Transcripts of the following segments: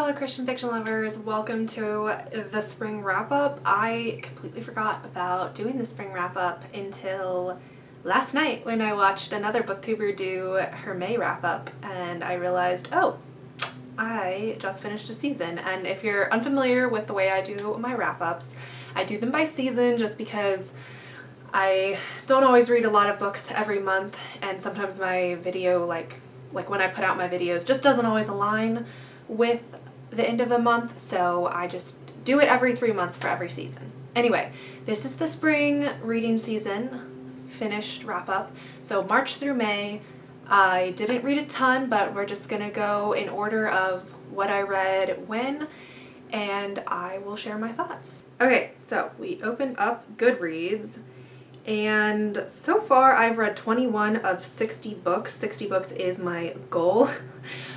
fellow Christian fiction lovers, welcome to the spring wrap-up. I completely forgot about doing the spring wrap-up until last night when I watched another booktuber do her May wrap-up and I realized, oh, I just finished a season. And if you're unfamiliar with the way I do my wrap-ups, I do them by season just because I don't always read a lot of books every month, and sometimes my video, like when I put out my videos, just doesn't always align with the end of the month, so I just do it every 3 months for every season. Anyway, this is the spring reading season, finished wrap-up. So March through May, I didn't read a ton, but we're just gonna go in order of what I read when, and I will share my thoughts. Okay, so we opened up Goodreads, and so far I've read 21 of 60 books. 60 books is my goal.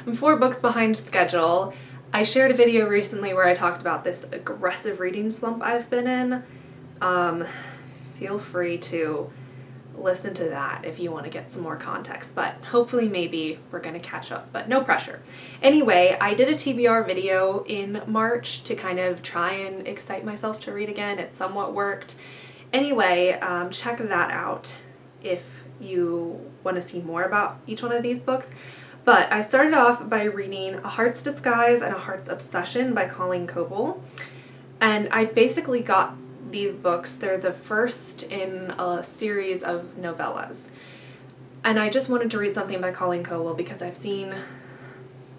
I'm 4 books behind schedule. I shared a video recently where I talked about this aggressive reading slump I've been in. Feel free to listen to that if you want to get some more context, but hopefully maybe we're going to catch up, but no pressure. Anyway, I did a TBR video in March to kind of try and excite myself to read again. It somewhat worked. Anyway, check that out if you want to see more about each one of these books. But I started off by reading A Heart's Disguise and A Heart's Obsession by Colleen Coble. And I basically got these books. They're the first in a series of novellas. And I just wanted to read something by Colleen Coble because I've seen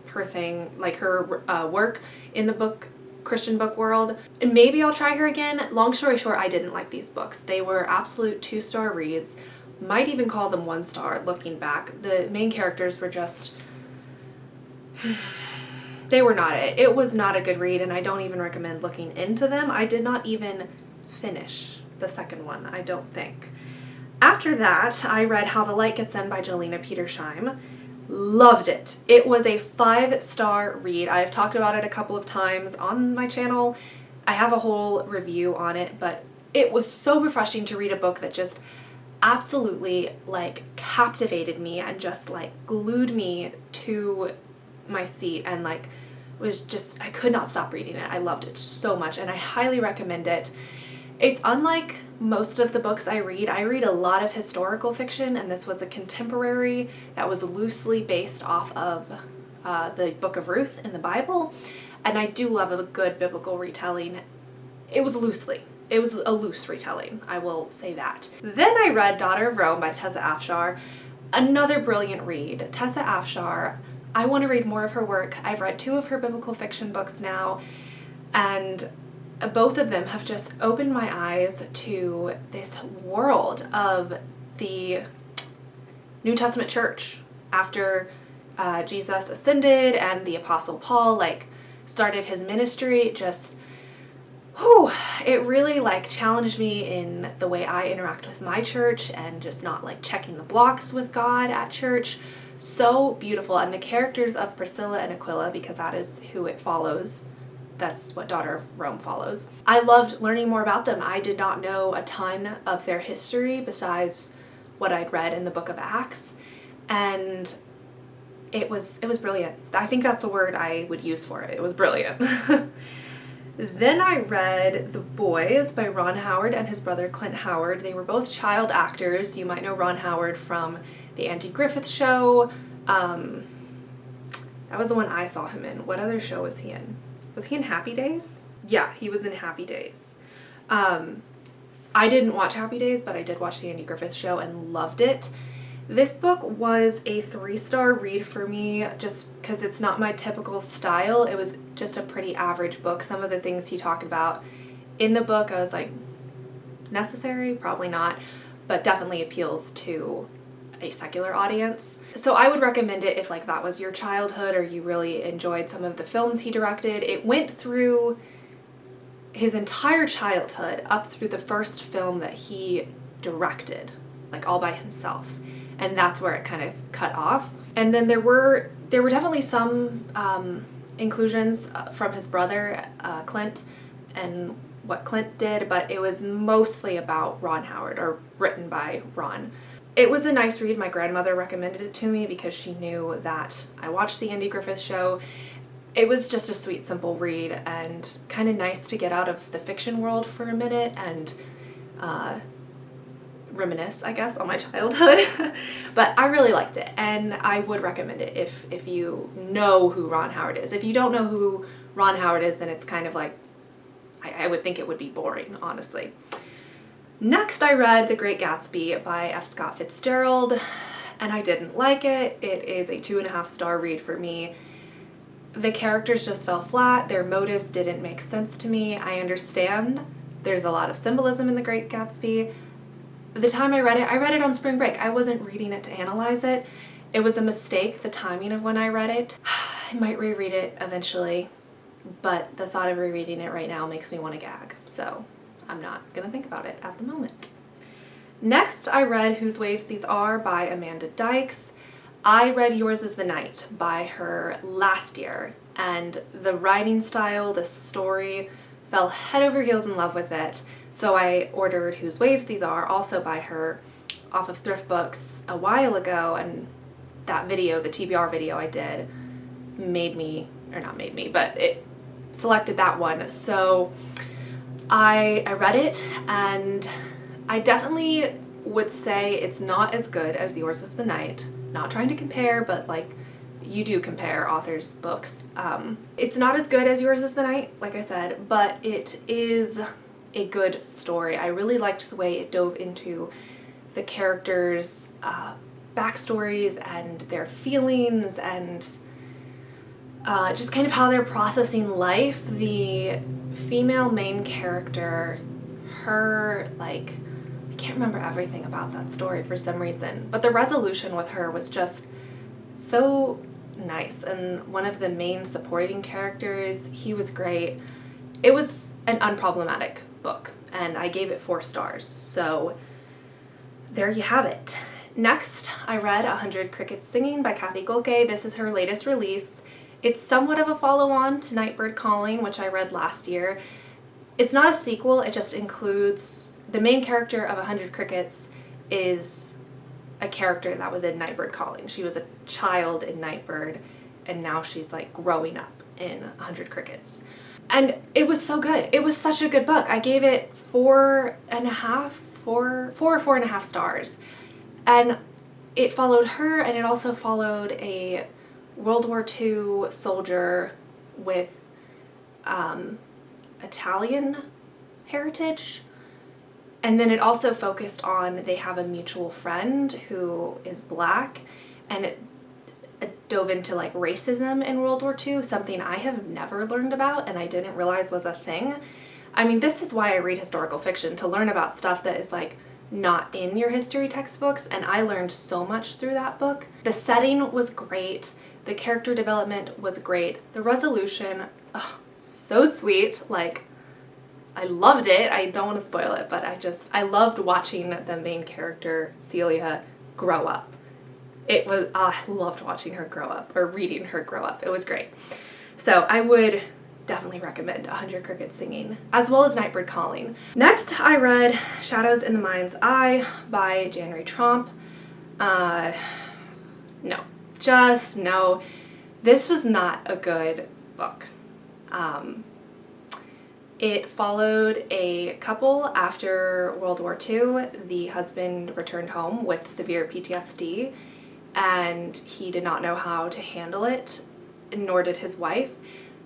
her thing, like her work in the Christian book world, and maybe I'll try her again. Long story short, I didn't like these books. They were absolute 2-star reads. Might even call them 1-star looking back. The main characters were just, they were not it. It was not a good read, and I don't even recommend looking into them. I did not even finish the second one, I don't think. After that, I read How the Light Gets In by Jolina Petershaim. Loved it. It was a 5-star read. I've talked about it a couple of times on my channel. I have a whole review on it, but it was so refreshing to read a book that just absolutely like captivated me and just like glued me to my seat and like was just, I could not stop reading it. I loved it so much and I highly recommend it. It's unlike most of the books I read. I read a lot of historical fiction, and this was a contemporary that was loosely based off of the Book of Ruth in the Bible, and I do love a good biblical retelling. It was a loose retelling, I will say that. Then I read Daughter of Rome by Tessa Afshar. Another brilliant read. Tessa Afshar, I want to read more of her work. I've read 2 of her biblical fiction books now, and both of them have just opened my eyes to this world of the New Testament church after Jesus ascended and the Apostle Paul like started his ministry. Just, whew, it really like challenged me in the way I interact with my church and just not like checking the blocks with God at church. So beautiful. And the characters of Priscilla and Aquila, because that is who it follows. That's what Daughter of Rome follows. I loved learning more about them. I did not know a ton of their history besides what I'd read in the book of Acts, and it was brilliant. I think that's the word I would use for it. It was brilliant. Then I read The Boys by Ron Howard and his brother Clint Howard. They were both child actors. You might know Ron Howard from The Andy Griffith Show. That was the one I saw him in. What other show was he in? Was he in Happy Days? Yeah, he was in Happy Days. I didn't watch Happy Days, but I did watch The Andy Griffith Show and loved it. This book was a 3-star read for me just because it's not my typical style. It was just a pretty average book. Some of the things he talked about in the book, I was like, necessary? Probably not, but definitely appeals to a secular audience. So I would recommend it if like that was your childhood or you really enjoyed some of the films he directed. It went through his entire childhood up through the first film that he directed, like all by himself. And that's where it kind of cut off. And then there were definitely some inclusions from his brother, Clint, and what Clint did, but it was mostly about Ron Howard, or written by Ron. It was a nice read. My grandmother recommended it to me because she knew that I watched The Andy Griffith Show. it was just a sweet, simple read and kind of nice to get out of the fiction world for a minute and reminisce, I guess, on my childhood. But I really liked it, and I would recommend it if you know who Ron Howard is. If you don't know who Ron Howard is, then it's kind of like, I would think it would be boring, honestly. Next, I read The Great Gatsby by F. Scott Fitzgerald, and I didn't like it. It is a 2.5-star read for me. The characters just fell flat. Their motives didn't make sense to me. I understand there's a lot of symbolism in The Great Gatsby. The time I read it on spring break. I wasn't reading it to analyze it. It was a mistake, the timing of when I read it. I might reread it eventually, but the thought of rereading it right now makes me want to gag, so I'm not gonna think about it at the moment. Next, I read Whose Waves These Are by Amanda Dykes. I read Yours is the Night by her last year, and the writing style, the story, fell head over heels in love with it. So I ordered Whose Waves These Are, also by her, off of Thrift Books a while ago, and that video, the TBR video I did, but it selected that one. So I read it, and I definitely would say it's not as good as Yours is the Night. Not trying to compare, but like, you do compare authors' books. It's not as good as Yours is the Night, like I said, but it is a good story. I really liked the way it dove into the characters' backstories and their feelings and just kind of how they're processing life. The female main character, her, like, I can't remember everything about that story for some reason, but the resolution with her was just so nice. And one of the main supporting characters, he was great. It was an unproblematic book, and I gave it 4 stars, so there you have it. Next, I read 100 Crickets Singing by Cathy Gholke. This is her latest release. It's somewhat of a follow-on to Nightbird Calling, which I read last year. It's not a sequel, it just includes, the main character of 100 Crickets is a character that was in Nightbird Calling. She was a child in Nightbird, and now she's like growing up in 100 Crickets. And it was so good. It was such a good book. I gave it 4.5 stars. And it followed her, and it also followed a World War II soldier with Italian heritage. And then it also focused on, they have a mutual friend who is black, and it dove into like racism in World War II, something I have never learned about and I didn't realize was a thing. I mean, this is why I read historical fiction, to learn about stuff that is like not in your history textbooks, and I learned so much through that book. The setting was great, the character development was great, the resolution, oh, so sweet. Like, I loved it. I don't want to spoil it, but I loved watching the main character, Celia, grow up. It was, I loved watching her grow up, or reading her grow up. It was great. So I would definitely recommend 100 Crickets Singing, as well as Nightbird Calling. Next, I read Shadows in the Mind's Eye by Janyre Tromp. No. Just no. This was not a good book. It followed a couple after World War II. The husband returned home with severe PTSD, and he did not know how to handle it, nor did his wife.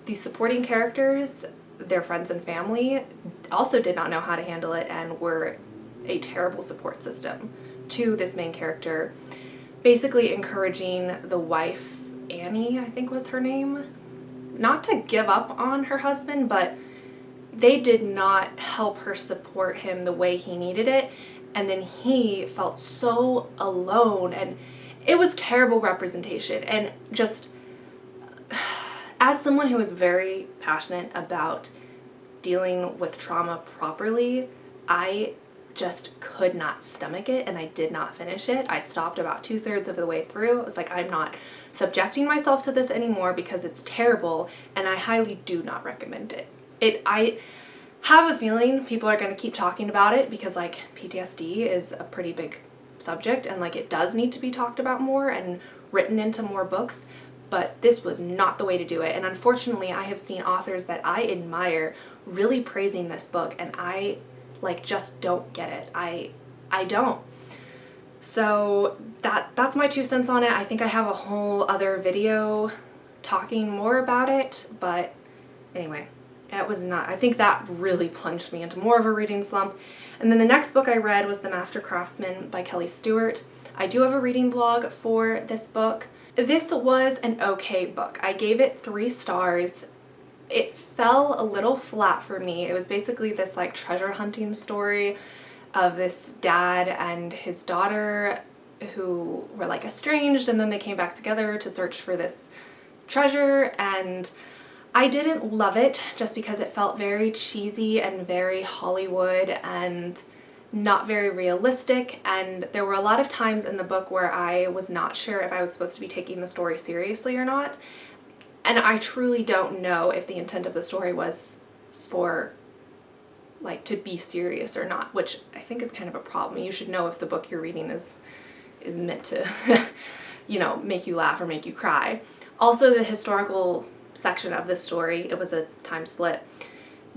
The supporting characters, their friends and family, also did not know how to handle it and were a terrible support system to this main character, basically encouraging the wife, Annie, I think was her name, not to give up on her husband, but they did not help her support him the way he needed it, and then he felt so alone, and it was terrible representation. And just, as someone who is very passionate about dealing with trauma properly, I just could not stomach it, and I did not finish it. I stopped about 2/3 of the way through. I was like, I'm not subjecting myself to this anymore because it's terrible, and I highly do not recommend it. I have a feeling people are going to keep talking about it because, like, PTSD is a pretty big subject, and like it does need to be talked about more and written into more books, but this was not the way to do it. And unfortunately, I have seen authors that I admire really praising this book, and I just don't get it. I don't. So that's my 2 cents on it. I think I have a whole other video talking more about it, but anyway, it was not, I think that really plunged me into more of a reading slump. And then the next book I read was The Master Craftsman by Kelli Stuart. I do have a reading blog for this book. This was an okay book. I gave it 3 stars. It fell a little flat for me. It was basically this treasure hunting story of this dad and his daughter who were estranged, and then they came back together to search for this treasure, and I didn't love it just because it felt very cheesy and very Hollywood and not very realistic, and there were a lot of times in the book where I was not sure if I was supposed to be taking the story seriously or not, and I truly don't know if the intent of the story was for to be serious or not, which I think is kind of a problem. You should know if the book you're reading is meant to make you laugh or make you cry. Also, the historical section of this story, it was a time split,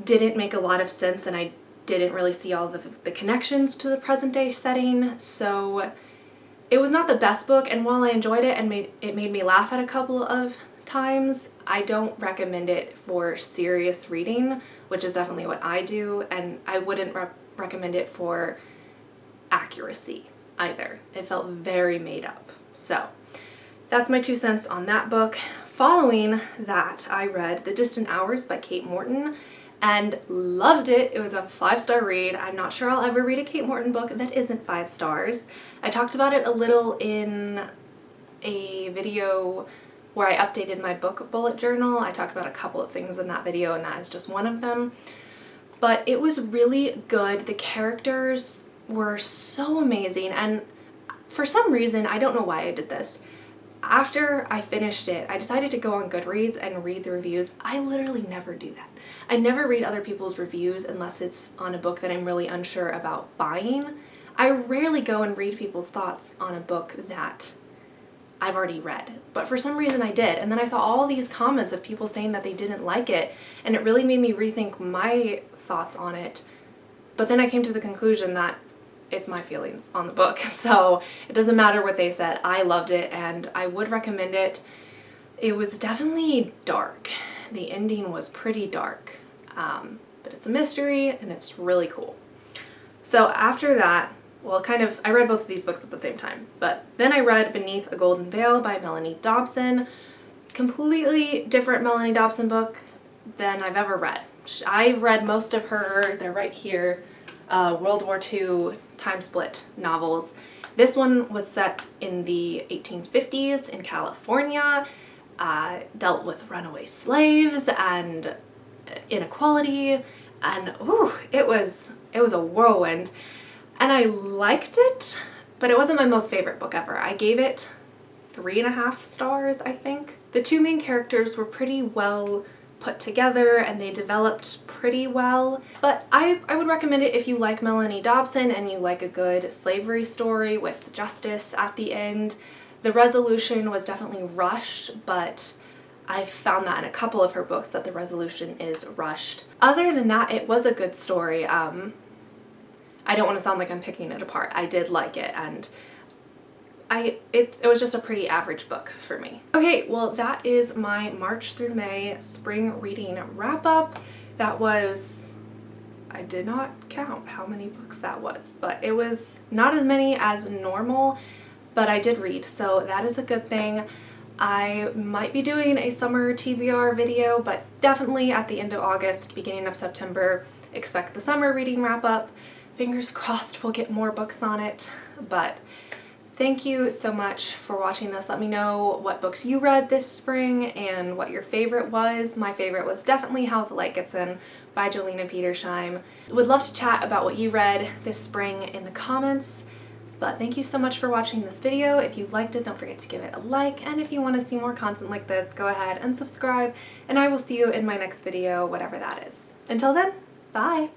didn't make a lot of sense, and I didn't really see all the connections to the present day setting, so it was not the best book. And while I enjoyed it and it made me laugh at a couple of times, I don't recommend it for serious reading, which is definitely what I do, and I wouldn't recommend it for accuracy either. It felt very made up. So that's my 2 cents on that book. Following that, I read The Distant Hours by Kate Morton and loved it. It was a 5-star read. I'm not sure I'll ever read a Kate Morton book that isn't 5 stars. I talked about it a little in a video where I updated my book bullet journal. I talked about a couple of things in that video, and that is just one of them. But it was really good. The characters were so amazing, and for some reason, I don't know why I did this, after I finished it, I decided to go on Goodreads and read the reviews. I literally never do that. I never read other people's reviews unless it's on a book that I'm really unsure about buying. I rarely go and read people's thoughts on a book that I've already read, but for some reason I did, and then I saw all these comments of people saying that they didn't like it, and it really made me rethink my thoughts on it. But then I came to the conclusion that it's my feelings on the book, so it doesn't matter what they said. I loved it, and I would recommend it. It was definitely dark. The ending was pretty dark, but it's a mystery, and it's really cool. So after that, well, I read both of these books at the same time, but then I read Beneath a Golden Veil by Melanie Dobson. Completely different Melanie Dobson book than I've ever read. I've read most of her, they're right here, World War II time split novels. This one was set in the 1850s in California, dealt with runaway slaves and inequality, and it was a whirlwind. And I liked it, but it wasn't my most favorite book ever. I gave it 3.5 stars, I think. The 2 main characters were pretty well put together and they developed pretty well, but I would recommend it if you like Melanie Dobson and you like a good slavery story with justice at the end. The resolution was definitely rushed, but I've found that in a couple of her books that the resolution is rushed. Other than that, it was a good story. I don't want to sound like I'm picking it apart. I did like it, and it was just a pretty average book for me. Okay, well that is my March through May spring reading wrap up. That was, I did not count how many books that was, but it was not as many as normal, but I did read, so that is a good thing. I might be doing a summer TBR video, but definitely at the end of August, beginning of September, expect the summer reading wrap up. Fingers crossed we'll get more books on it, but thank you so much for watching this. Let me know what books you read this spring and what your favorite was. My favorite was definitely How the Light Gets In by Jolina Petershaim. Would love to chat about what you read this spring in the comments, but thank you so much for watching this video. If you liked it, don't forget to give it a like, and if you want to see more content like this, go ahead and subscribe, and I will see you in my next video, whatever that is. Until then, bye!